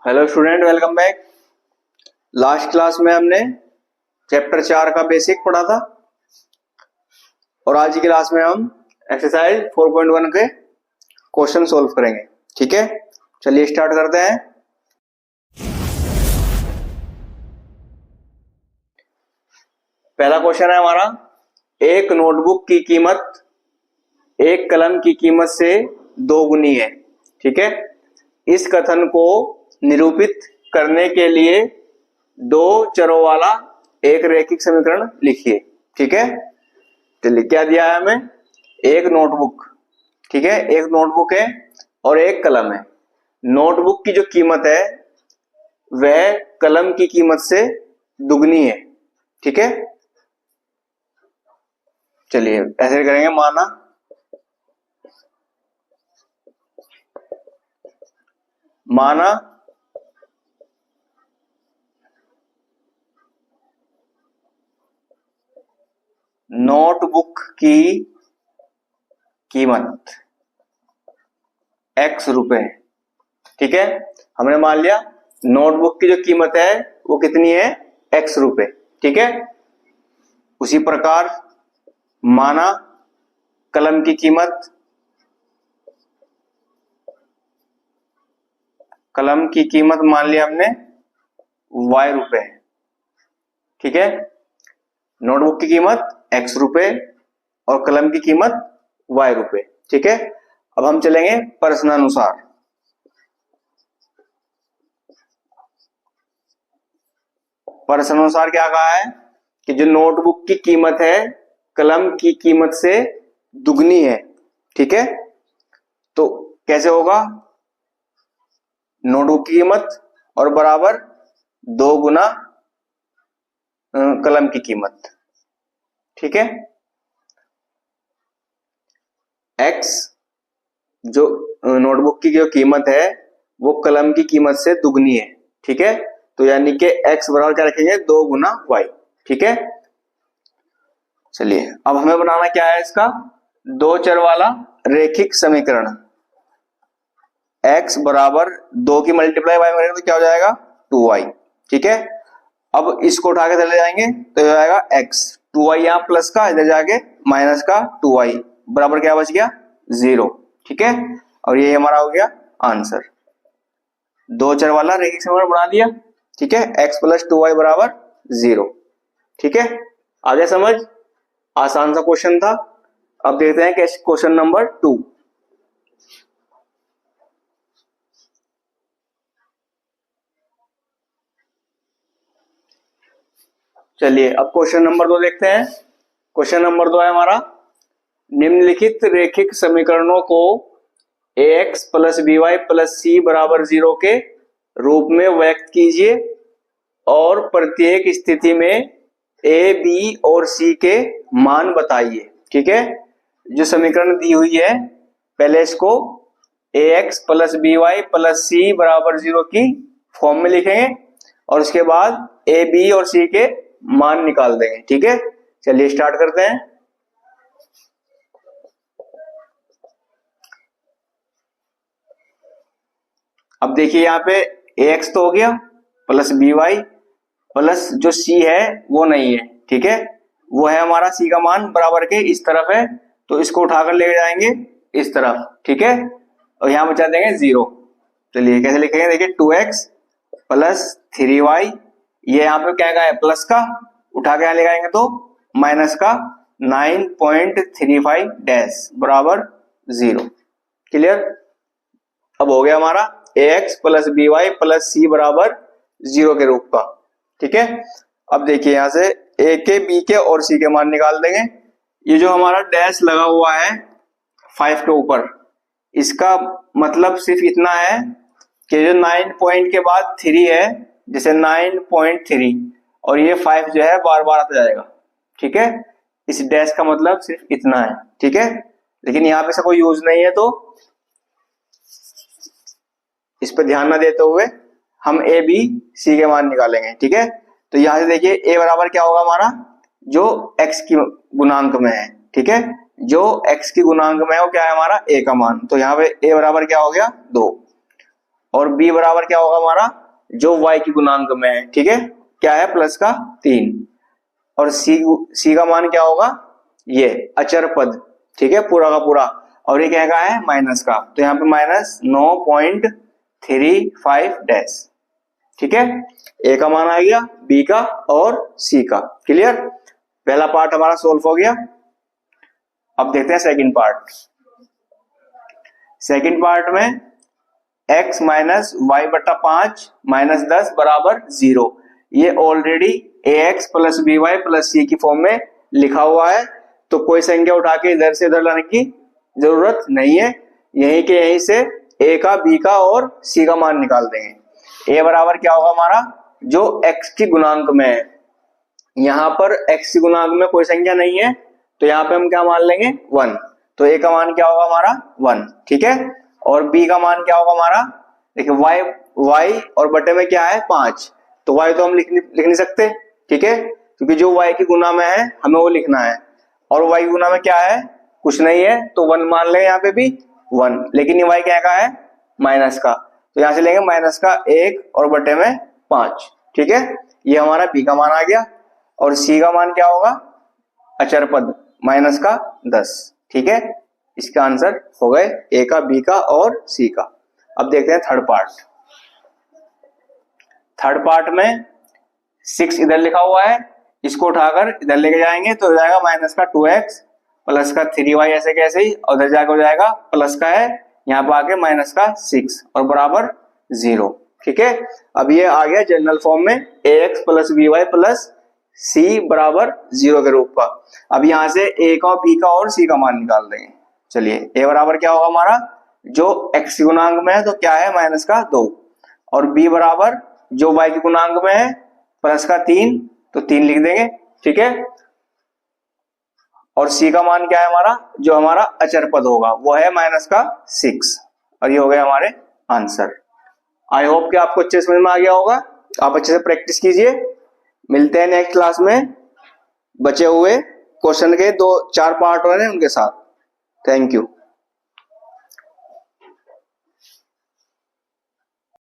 Hello student, welcome back. Last class में हमने chapter 4 का बेसिक पढ़ा था और आज की क्लास में हम एक्सरसाइज 4.1 के क्वेश्चन सॉल्व करेंगे। ठीक है, चलिए स्टार्ट करते हैं। पहला क्वेश्चन है हमारा, एक नोटबुक की कीमत एक कलम की कीमत से 2 गुनी है। ठीक है, इस कथन को निरूपित करने के लिए 2 चरों वाला एक रैखिक समीकरण लिखिए। ठीक है, चलिए क्या दिया है हमें, एक नोटबुक। ठीक है, एक नोटबुक है और एक कलम है। नोटबुक की जो कीमत है वह कलम की कीमत से दुगनी है। ठीक है, चलिए ऐसे करेंगे। माना नोटबुक की कीमत x रुपए। ठीक है, हमने मान लिया नोटबुक की जो कीमत है वो कितनी है, x रुपए। ठीक है, उसी प्रकार माना कलम की कीमत मान लिया हमने y रुपए। ठीक है, नोटबुक की कीमत x रुपए और कलम की कीमत y रुपए। ठीक है, अब हम चलेंगे प्रश्नानुसार। प्रश्नानुसार क्या कहा है कि जो नोटबुक की कीमत है कलम की कीमत से दुगनी है। ठीक है, तो कैसे होगा, नोटबुक की कीमत और बराबर 2 गुना कलम की कीमत। ठीक है, x जो नोटबुक की जो कीमत है वो कलम की कीमत से दुगनी है। ठीक है, तो यानी कि x बराबर क्या रखेंगे, 2 गुना y। ठीक है, चलिए अब हमें बनाना क्या है, इसका 2 चर वाला रैखिक समीकरण। x बराबर 2 की मल्टीप्लाई y करेंगे तो क्या हो जाएगा, 2y। ठीक है, अब इसको उठा के चले जाएंगे तो हो जाएगा x, 2y यहां प्लस का, इधर जाके माइनस का 2y बराबर क्या बच गया, 0। ठीक है, और ये हमारा हो गया आंसर। 2 चर वाला रैखिक समीकरण बना दिया। ठीक है, x प्लस 2y बराबर 0। ठीक है, आगे समझ, आसान सा क्वेश्चन था। अब देखते हैं कि क्वेश्चन नंबर 2। चलिए अब क्वेश्चन नंबर 2 देखते हैं। क्वेश्चन नंबर 2 है हमारा, निम्नलिखित रैखिक समीकरणों को ax plus by plus c बराबर 0 के रूप में व्यक्त कीजिए और प्रत्येक स्थिति में a, b और c के मान बताइए। ठीक है, जो समीकरण दी हुई है पहले इसको ax plus by plus c बराबर 0 की फॉर्म में लिखेंगे और उसके बाद a, b और c के मान निकाल देंगे। ठीक है, चलिए स्टार्ट करते हैं। अब देखिए यहाँ पे ax तो हो गया प्लस by प्लस जो c है वो नहीं है। ठीक है, वो है हमारा c का मान बराबर के इस तरफ है, तो इसको उठाकर ले जाएंगे इस तरफ। ठीक है, और यहां बचा देंगे 0। चलिए कैसे लिखेंगे, देखिए 2x प्लस 3y, ये यहाँ पे क्या है, प्लस का, उठा के यहां ले जाएंगे तो माइनस का 9.35 डैश बराबर 0। क्लियर, अब हो गया हमारा ax plus by plus c बराबर 0 के रूप का। ठीक है, अब देखिए यहां से a के, b के और c के मान निकाल देंगे। ये जो हमारा डैश लगा हुआ है 5 के ऊपर, इसका मतलब सिर्फ इतना है कि जो 9 पॉइंट के बाद 3 है, जैसे 9.3 और ये 5 जो है बार बार आता जाएगा। ठीक है, इस डैश का मतलब सिर्फ इतना है। ठीक है, लेकिन यहाँ पे से कोई यूज नहीं है तो इस पर ध्यान ना देते हुए हम a, b, c के मान निकालेंगे। ठीक है, तो यहां से देखिए a बराबर क्या होगा हमारा, जो x की गुणांक में है। ठीक है, जो x की गुणांक में है वो क्या है, हमारा a का मान। तो यहाँ पे a बराबर क्या हो गया, 2। और b बराबर क्या होगा हमारा, जो y की गुणांक में है, ठीक है, क्या है, प्लस का 3, और c का मान क्या होगा, ये अचर पद, ठीक है, पूरा का पूरा, और ये क्या का है, माइनस का, तो यहाँ पे माइनस 9.35 डैश, ठीक है, a का मान आ गया, b का और c का। क्लियर, पहला पार्ट हमारा सोल्व हो गया। अब देखते हैं सेकंड पार्ट। सेकंड पार्ट में x माइनस वाई बटा 5 माइनस 10 बराबर 0, ये already ax plus B Y plus C की फॉर्म में लिखा हुआ है, तो कोई संख्या उठा के इधर से इधर लाने की जरूरत नहीं है, यहीं के यहीं से a का, b का और c का मान निकाल देंगे। a बराबर क्या होगा हमारा, जो x की गुणांक में है, यहां पर x की गुणांक में कोई संख्या नहीं है, तो यहाँ पे हम क्या मान लेंगे, 1, तो a का मान क्या होगा हमारा 1, ठीक है, और b का मान क्या होगा हमारा, देखिए y और बटे में क्या है 5, तो y तो हम लिख नहीं सकते, ठीक है, क्योंकि जो y की गुना में है हमें वो लिखना है, और y गुना में क्या है, कुछ नहीं है, तो 1 मान लेंगे यहाँ पे भी 1, लेकिन ये y क्या का है, माइनस का, तो यहाँ से लेंगे माइनस का 1 और बटे में 5, ठीक है, ये हमारा b का मान आ गया, और c का मान क्या होगा, अचर पद माइनस का 10, ठीक है, इसका आंसर हो गए a का, b का और c का। अब देखते हैं थर्ड पार्ट। थर्ड पार्ट में 6 इधर लिखा हुआ है, इसको उठाकर इधर लेके जाएंगे तो हो जाएगा माइनस का 2x प्लस का 3y, ऐसे कैसे ही, और इधर जाकर हो जाएगा प्लस का है, यहाँ पर आके माइनस का 6 और बराबर 0, ठीक है। अब ये आ गया जनरल फॉर्म में ax plus by plus c बराबर 0 के रूप का। अब यहाँ से a का, b का और c का मान निकाल देंगे। चलिए, a बराबर क्या होगा हमारा, जो x की गुणांक में है तो क्या है, माइनस का 2, और b बराबर जो y की गुणांक में है प्लस का 3, तो 3 लिख देंगे, ठीक है, और c का मान क्या है हमारा, जो हमारा अचर पद होगा वो है माइनस का 6, और ये हो गए हमारे आंसर। आई होप कि आपको अच्छे समझ में आ गया होगा, आप अच्छे से प्रैक्टिस कीजिए। मिलते हैं नेक्स्ट क्लास में बचे हुए क्वेश्चन के 2-4 पार्ट हो रहे हैं उनके साथ। Thank you.